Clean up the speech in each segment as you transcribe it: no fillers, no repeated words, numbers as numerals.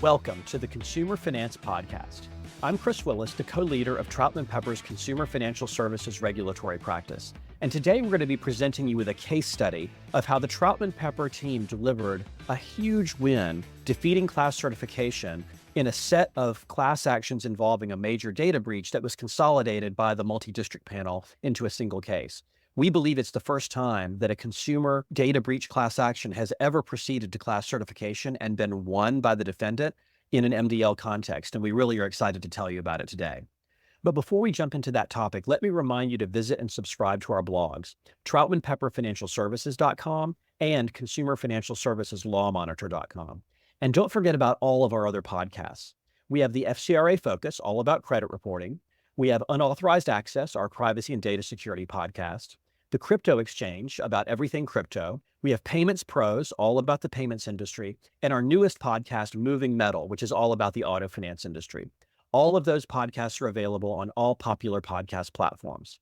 Welcome to the Consumer Finance Podcast. I'm Chris Willis, the co-leader of Troutman Pepper's Consumer Financial Services Regulatory Practice. And today we're going to be presenting you with a case study of how the Troutman Pepper team delivered a huge win, defeating class certification in a set of class actions involving a major data breach that was consolidated by the multidistrict panel into a single case. We believe it's the first time that a consumer data breach class action has ever proceeded to class certification and been won by the defendant in an MDL context, and we really are excited to tell you about it today. But before we jump into that topic, let me remind you to visit and subscribe to our blogs, TroutmanPepperFinancialServices.com and ConsumerFinancialServicesLawMonitor.com. And don't forget about all of our other podcasts. We have the FCRA Focus, all about credit reporting. We have Unauthorized Access, our privacy and data security podcast. The Crypto Exchange, about everything crypto. We have Payments Pros, all about the payments industry, and our newest podcast, Moving Metal, which is all about the auto finance industry. All of those podcasts are available on all popular podcast platforms.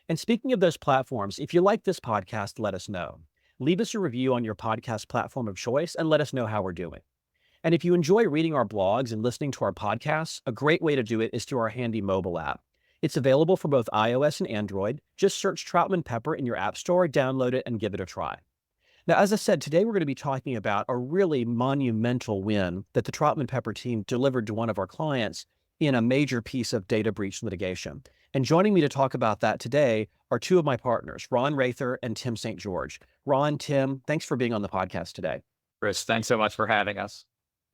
And speaking of those platforms, if you like this podcast, let us know. Leave us a review on your podcast platform of choice and let us know how we're doing. And if you enjoy reading our blogs and listening to our podcasts, a great way to do it is through our handy mobile app. It's available for both iOS and Android. Just search Troutman Pepper in your app store, download it, and give it a try. Now, as I said, today we're going to be talking about a really monumental win that the Troutman Pepper team delivered to one of our clients in a major piece of data breach litigation. And joining me to talk about that today are two of my partners, Raether and Tim St. George. Ron, Tim, thanks for being on the podcast today. Chris, thanks so much for having us.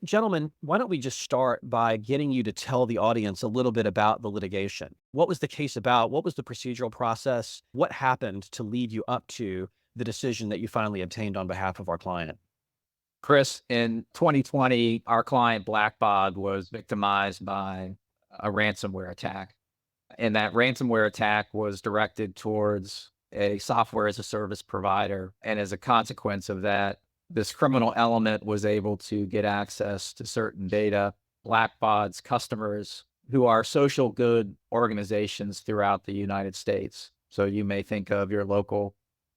Gentlemen, why don't we just start by getting you to tell the audience a little bit about the litigation? What was the case about? What was the procedural process? What happened to lead you up to the decision that you finally obtained on behalf of our client? Chris, in 2020, our client Blackbaud was victimized by a ransomware attack. And that ransomware attack was directed towards a software as a service provider. And as a consequence of that, this criminal element was able to get access to certain data. Blackbaud's customers, who are social good organizations throughout the United States. So you may think of your local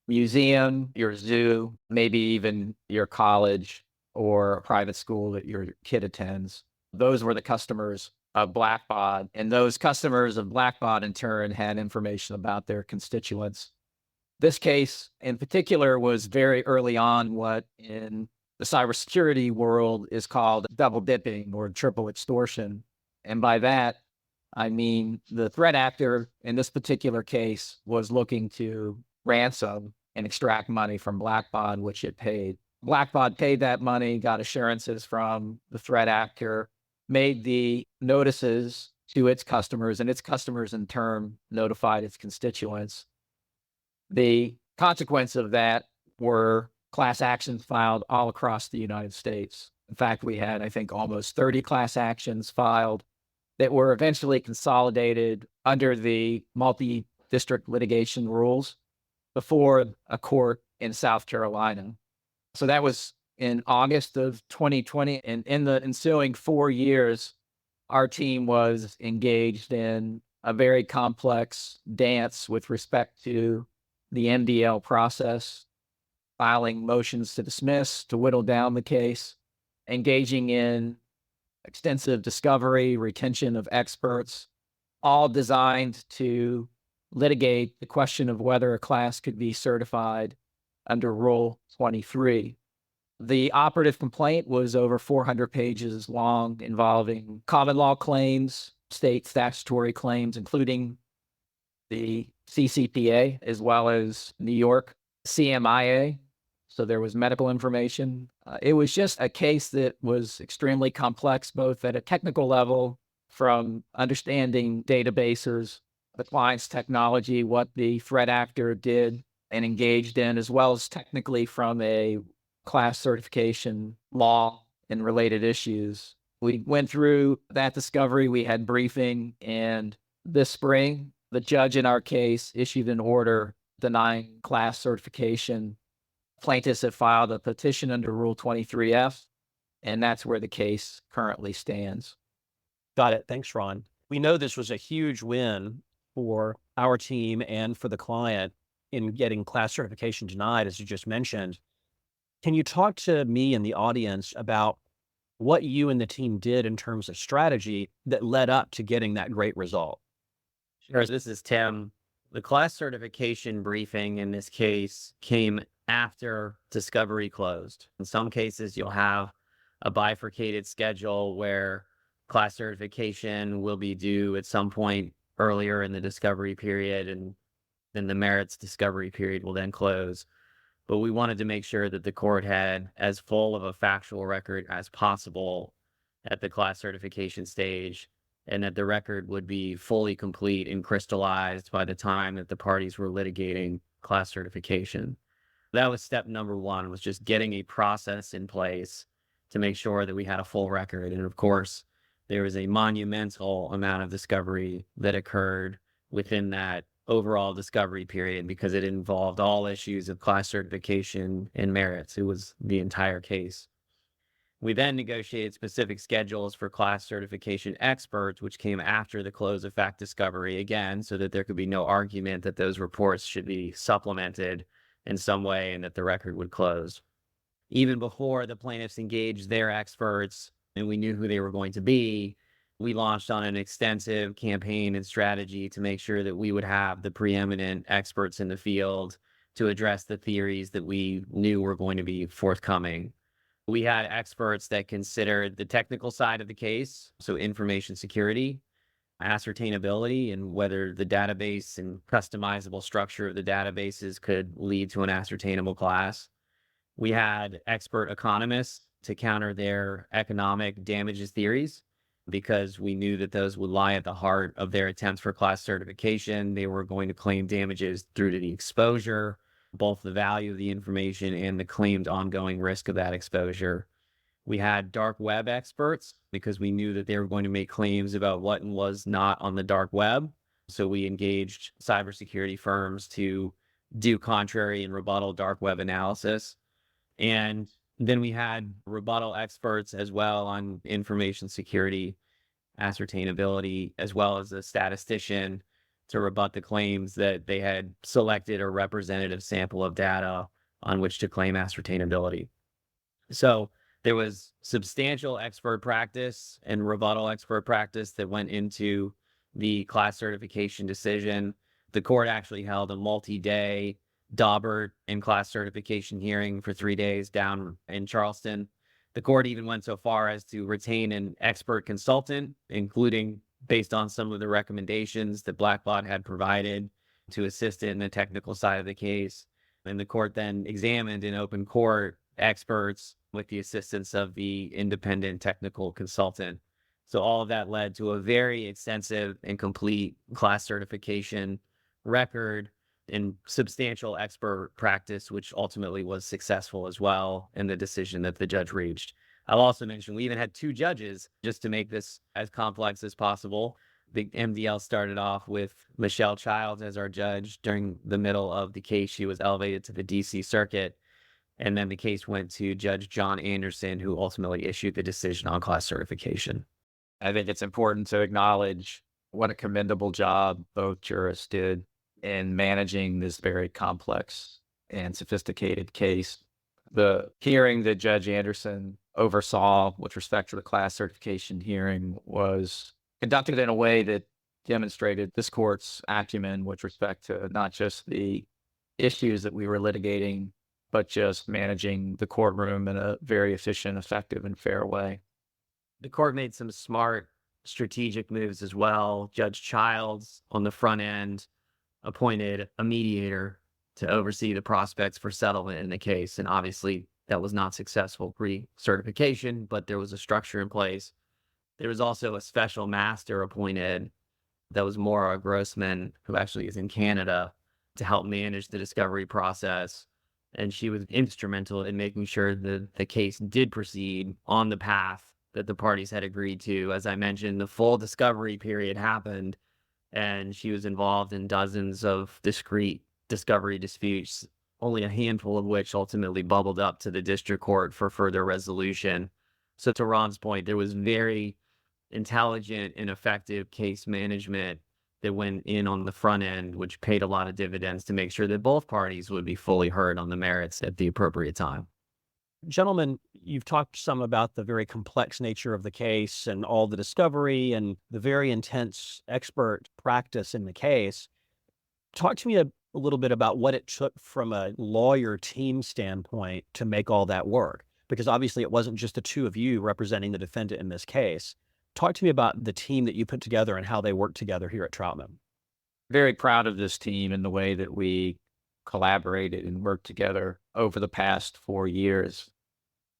museum, your zoo, maybe even your college or a private school that your kid attends. Those were the customers of Blackbaud. And those customers of Blackbaud in turn had information about their constituents. This case in particular was very early on what in the cybersecurity world is called double dipping or triple extortion. And by that, I mean the threat actor in this particular case was looking to ransom and extract money from Blackbaud, which it paid. Blackbaud paid that money, got assurances from the threat actor, made the notices to its customers, and its customers in turn notified its constituents. The consequence of that were class actions filed all across the United States. In fact, we had, I think, almost 30 class actions filed that were eventually consolidated under the multi-district litigation rules before a court in South Carolina. So that was in August of 2020. And in the ensuing 4 years, our team was engaged in a very complex dance with respect to the MDL process, filing motions to dismiss, to whittle down the case, engaging in extensive discovery, retention of experts, all designed to litigate the question of whether a class could be certified under Rule 23. The operative complaint was over 400 pages long, involving common law claims, state statutory claims, including the CCPA, as well as New York CMIA. So there was medical information. It was just a case that was extremely complex, both at a technical level, from understanding databases, the client's technology, what the threat actor did and engaged in, as well as technically from a class certification law and related issues. We went through that discovery. We had briefing, and this spring, the judge in our case issued an order denying class certification. Plaintiffs have filed a petition under Rule 23F, and that's where the case currently stands. Got it. Thanks, Ron. We know this was a huge win for our team and for the client in getting class certification denied, as you just mentioned. Can you talk to me and the audience about what you and the team did in terms of strategy that led up to getting that great result. Sure. This is Tim. The class certification briefing in this case came after discovery closed. In some cases, you'll have a bifurcated schedule where class certification will be due at some point earlier in the discovery period, and then the merits discovery period will then close. But we wanted to make sure that the court had as full of a factual record as possible at the class certification stage, and that the record would be fully complete and crystallized by the time that the parties were litigating class certification. That was step number one, was just getting a process in place to make sure that we had a full record. And of course, there was a monumental amount of discovery that occurred within that overall discovery period because it involved all issues of class certification and merits. It was the entire case. We then negotiated specific schedules for class certification experts, which came after the close of fact discovery, again, so that there could be no argument that those reports should be supplemented in some way and that the record would close. Even before the plaintiffs engaged their experts and we knew who they were going to be, we launched on an extensive campaign and strategy to make sure that we would have the preeminent experts in the field to address the theories that we knew were going to be forthcoming. We had experts that considered the technical side of the case, so information security, ascertainability, and whether the database and customizable structure of the databases could lead to an ascertainable class. We had expert economists to counter their economic damages theories because we knew that those would lie at the heart of their attempts for class certification. They were going to claim damages through to the exposure, both the value of the information and the claimed ongoing risk of that exposure. We had dark web experts because we knew that they were going to make claims about what and was not on the dark web. So we engaged cybersecurity firms to do contrary and rebuttal dark web analysis. And then we had rebuttal experts as well on information security, ascertainability, as well as a statistician to rebut the claims that they had selected a representative sample of data on which to claim ascertainability. So there was substantial expert practice and rebuttal expert practice that went into the class certification decision. The court actually held a multi-day Daubert and class certification hearing for 3 days down in Charleston. The court even went so far as to retain an expert consultant, including based on some of the recommendations that Blackbaud had provided to assist in the technical side of the case. And the court then examined in open court experts with the assistance of the independent technical consultant. So all of that led to a very extensive and complete class certification record and substantial expert practice, which ultimately was successful as well in the decision that the judge reached. I'll also mention we even had 2 judges just to make this as complex as possible. The MDL started off with Michelle Childs as our judge. During the middle of the case, she was elevated to the DC Circuit. And then the case went to Judge John Anderson, who ultimately issued the decision on class certification. I think it's important to acknowledge what a commendable job both jurists did in managing this very complex and sophisticated case. The hearing that Judge Anderson oversaw with respect to the class certification hearing was conducted in a way that demonstrated this court's acumen with respect to not just the issues that we were litigating, but just managing the courtroom in a very efficient, effective, and fair way. The court made some smart strategic moves as well. Judge Childs on the front end appointed a mediator to oversee the prospects for settlement in the case. And obviously that was not successful pre-certification, but there was a structure in place. There was also a special master appointed that was Maura Grossman, who actually is in Canada, to help manage the discovery process. And she was instrumental in making sure that the case did proceed on the path that the parties had agreed to. As I mentioned, the full discovery period happened, and she was involved in dozens of discrete discovery disputes, only a handful of which ultimately bubbled up to the district court for further resolution. So to Ron's point, there was very intelligent and effective case management that went in on the front end, which paid a lot of dividends to make sure that both parties would be fully heard on the merits at the appropriate time. Gentlemen, you've talked some about the very complex nature of the case and all the discovery and the very intense expert practice in the case. Talk to me a little bit about what it took from a lawyer team standpoint to make all that work, because obviously it wasn't just the two of you representing the defendant in this case. Talk to me about the team that you put together and how they work together here at Troutman. Very proud of this team and the way that we collaborated and worked together over the past 4 years.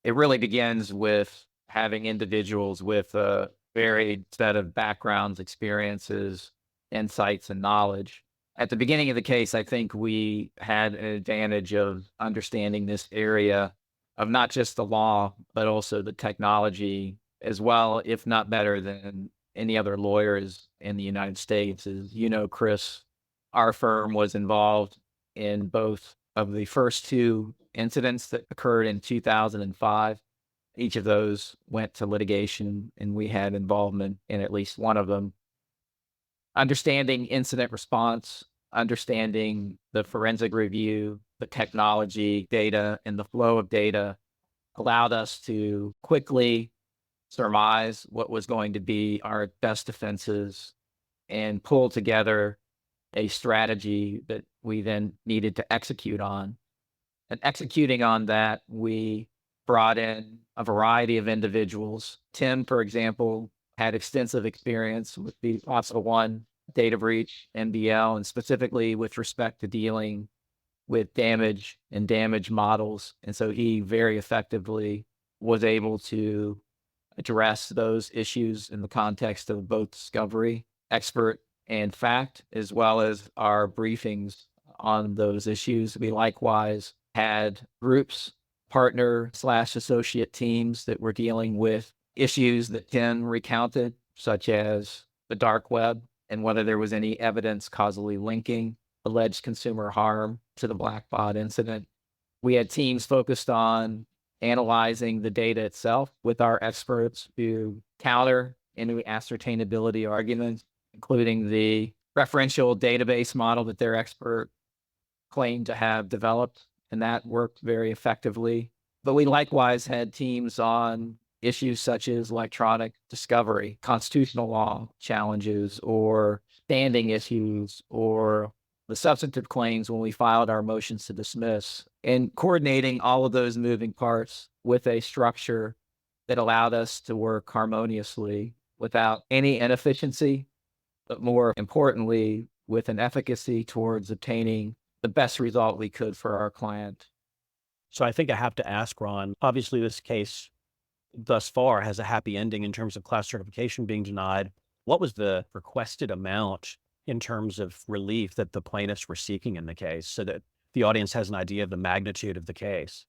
It really begins with having individuals with a varied set of backgrounds, experiences, insights, and knowledge. At the beginning of the case, I think we had an advantage of understanding this area of not just the law, but also the technology as well, if not better than any other lawyers in the United States. As you know, Chris, our firm was involved in both of the first two incidents that occurred in 2005. Each of those went to litigation, and we had involvement in at least one of them. Understanding incident response, understanding the forensic review, the technology, data, and the flow of data allowed us to quickly surmise what was going to be our best defenses and pull together a strategy that we then needed to execute on. And executing on that, we brought in a variety of individuals. Tim, for example, had extensive experience with the Possible One data breach, NBL, and specifically with respect to dealing with damage and damage models. And so he very effectively was able to address those issues in the context of both discovery, expert, and fact, as well as our briefings on those issues. We likewise had groups, partner/associate teams that were dealing with issues that Tim recounted, such as the dark web and whether there was any evidence causally linking alleged consumer harm to the Blackbaud incident. We had teams focused on analyzing the data itself with our experts to counter any ascertainability arguments, including the referential database model that their expert claimed to have developed, and that worked very effectively. But we likewise had teams on issues such as electronic discovery, constitutional law challenges, or standing issues, or the substantive claims when we filed our motions to dismiss, and coordinating all of those moving parts with a structure that allowed us to work harmoniously without any inefficiency, but more importantly, with an efficacy towards obtaining the best result we could for our client. So I think I have to ask, Ron, obviously this case thus far has a happy ending in terms of class certification being denied. What was the requested amount in terms of relief that the plaintiffs were seeking in the case, so that the audience has an idea of the magnitude of the case?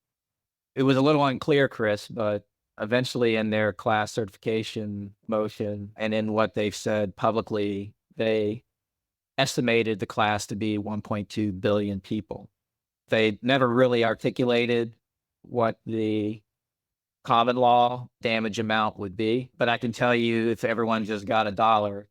It was a little unclear, Chris, but eventually in their class certification motion and in what they've said publicly, they estimated the class to be 1.2 billion people. They never really articulated what the common law damage amount would be, but I can tell you if everyone just got $1,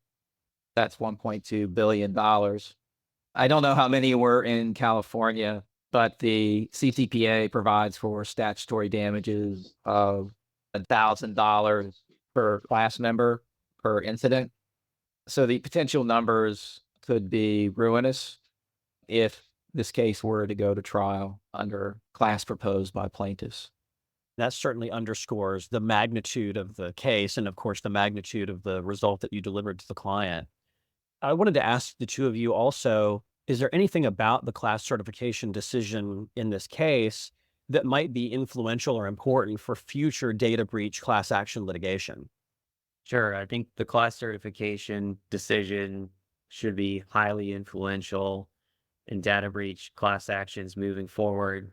that's $1.2 billion. I don't know how many were in California, but the CCPA provides for statutory damages of $1,000 per class member per incident. So the potential numbers could be ruinous if this case were to go to trial under class proposed by plaintiffs. That certainly underscores the magnitude of the case and, of course, the magnitude of the result that you delivered to the client. I wanted to ask the two of you also, is there anything about the class certification decision in this case that might be influential or important for future data breach class action litigation? Sure. I think the class certification decision should be highly influential in data breach class actions moving forward.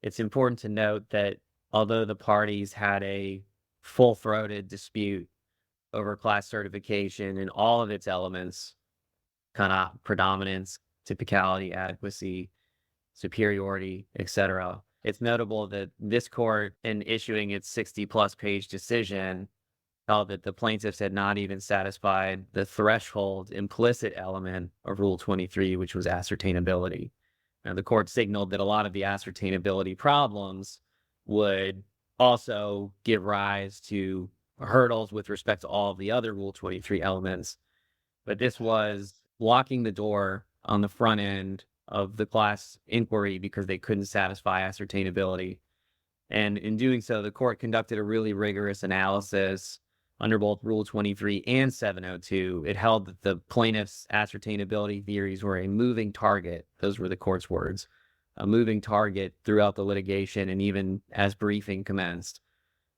It's important to note that although the parties had a full-throated dispute over class certification in all of its elements, kind of predominance, typicality, adequacy, superiority, etc., it's notable that this court, in issuing its 60-plus page decision, held that the plaintiffs had not even satisfied the threshold implicit element of Rule 23, which was ascertainability. Now, the court signaled that a lot of the ascertainability problems would also give rise to hurdles with respect to all of the other Rule 23 elements. But this was locking the door on the front end of the class inquiry because they couldn't satisfy ascertainability. And in doing so, the court conducted a really rigorous analysis under both Rule 23 and 702. It held that the plaintiff's ascertainability theories were a moving target. Those were the court's words. A moving target throughout the litigation and even as briefing commenced.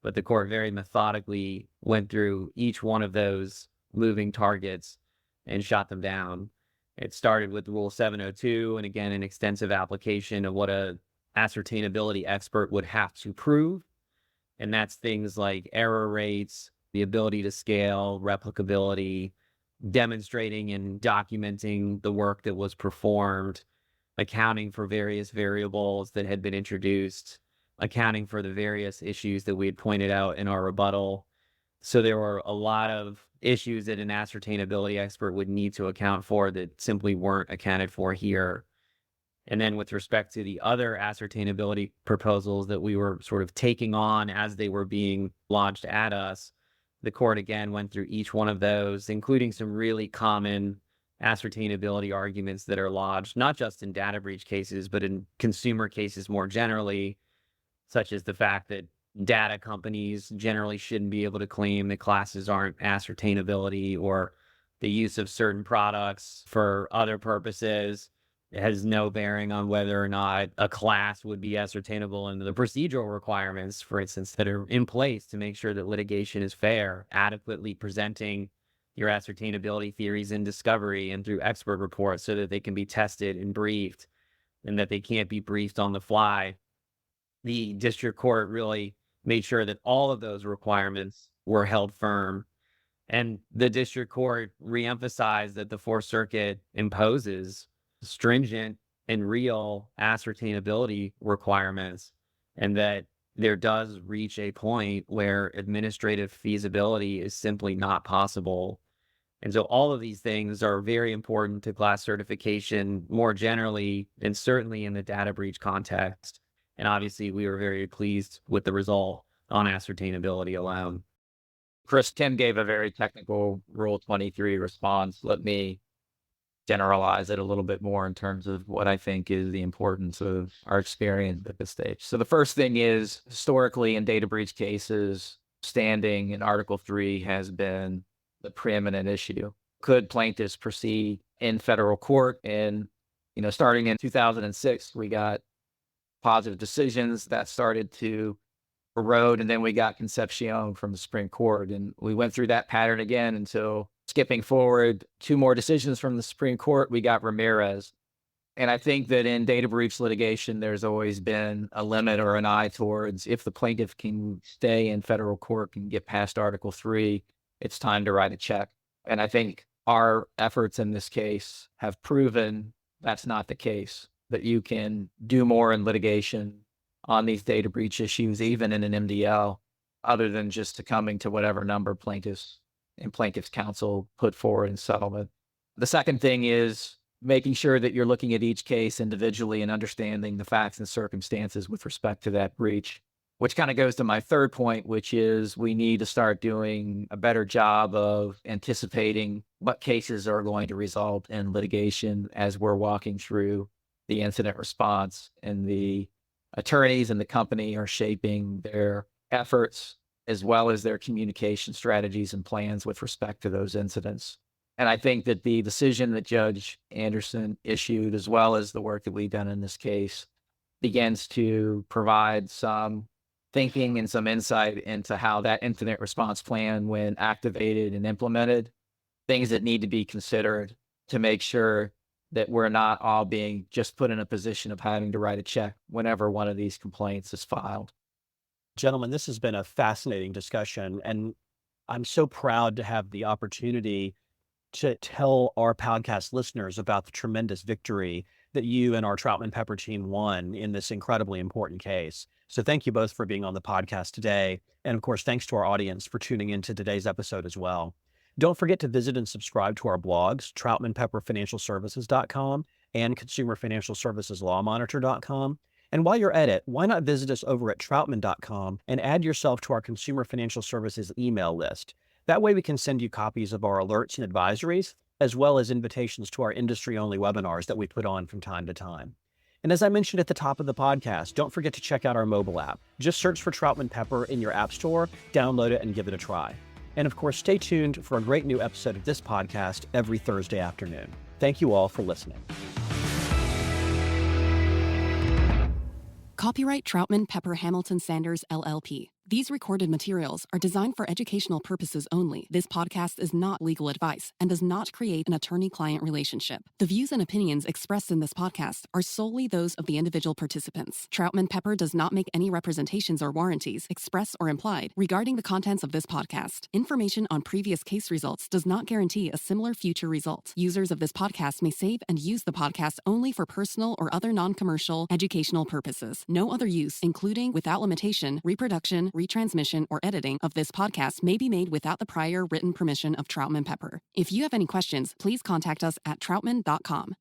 But the court very methodically went through each one of those moving targets and shot them down. It started with Rule 702, and again, an extensive application of what a ascertainability expert would have to prove. And that's things like error rates, the ability to scale, replicability, demonstrating and documenting the work that was performed, accounting for various variables that had been introduced, accounting for the various issues that we had pointed out in our rebuttal. So there were a lot of issues that an ascertainability expert would need to account for that simply weren't accounted for here. And then with respect to the other ascertainability proposals that we were sort of taking on as they were being launched at us, the court again went through each one of those, including some really common ascertainability arguments that are lodged, not just in data breach cases, but in consumer cases more generally, such as the fact that data companies generally shouldn't be able to claim that classes aren't ascertainability, or the use of certain products for other purposes. It has no bearing on whether or not a class would be ascertainable, and the procedural requirements, for instance, that are in place to make sure that litigation is fair, adequately presenting your ascertainability theories in discovery and through expert reports so that they can be tested and briefed, and that they can't be briefed on the fly. The district court really made sure that all of those requirements were held firm. And the district court reemphasized that the Fourth Circuit imposes stringent and real ascertainability requirements, and that there does reach a point where administrative feasibility is simply not possible. And so all of these things are very important to class certification more generally, and certainly in the data breach context. And obviously, we were very pleased with the result on ascertainability alone. Chris, Tim gave a very technical Rule 23 response. Let me generalize it a little bit more in terms of what I think is the importance of our experience at this stage. So the first thing is, historically in data breach cases, standing in Article 3 has been the preeminent issue. Could plaintiffs proceed in federal court? And, starting in 2006, we got positive decisions that started to erode, and then we got Concepcion from the Supreme Court, and we went through that pattern again until, skipping forward 2 more decisions from the Supreme Court, we got Ramirez. And I think that in data breach litigation, there's always been a limit or an eye towards, if the plaintiff can stay in federal court and get past Article 3, it's time to write a check. And I think our efforts in this case have proven that's not the case, that you can do more in litigation on these data breach issues, even in an MDL, other than just succumbing to whatever number plaintiffs and plaintiffs' counsel put forward in settlement. The second thing is making sure that you're looking at each case individually and understanding the facts and circumstances with respect to that breach, which kind of goes to my third point, which is we need to start doing a better job of anticipating what cases are going to result in litigation as we're walking through the incident response, and the attorneys and the company are shaping their efforts as well as their communication strategies and plans with respect to those incidents. And I think that the decision that Judge Anderson issued, as well as the work that we've done in this case, begins to provide some thinking and some insight into how that incident response plan, when activated and implemented, things that need to be considered to make sure that we're not all being just put in a position of having to write a check whenever one of these complaints is filed. Gentlemen, this has been a fascinating discussion, and I'm so proud to have the opportunity to tell our podcast listeners about the tremendous victory that you and our Troutman Pepper team won in this incredibly important case. So thank you both for being on the podcast today. And of course, thanks to our audience for tuning into today's episode as well. Don't forget to visit and subscribe to our blogs, TroutmanPepperFinancialServices.com and ConsumerFinancialServicesLawMonitor.com. And while you're at it, why not visit us over at troutman.com and add yourself to our Consumer Financial Services email list. That way we can send you copies of our alerts and advisories, as well as invitations to our industry-only webinars that we put on from time to time. And as I mentioned at the top of the podcast, don't forget to check out our mobile app. Just search for Troutman Pepper in your app store, download it, and give it a try. And of course, stay tuned for a great new episode of this podcast every Thursday afternoon. Thank you all for listening. Copyright Troutman Pepper Hamilton Sanders, LLP. These recorded materials are designed for educational purposes only. This podcast is not legal advice and does not create an attorney-client relationship. The views and opinions expressed in this podcast are solely those of the individual participants. Troutman Pepper does not make any representations or warranties, express or implied, regarding the contents of this podcast. Information on previous case results does not guarantee a similar future result. Users of this podcast may save and use the podcast only for personal or other non-commercial educational purposes. No other use, including, without limitation, reproduction, retransmission, or editing of this podcast may be made without the prior written permission of Troutman Pepper. If you have any questions, please contact us at troutman.com.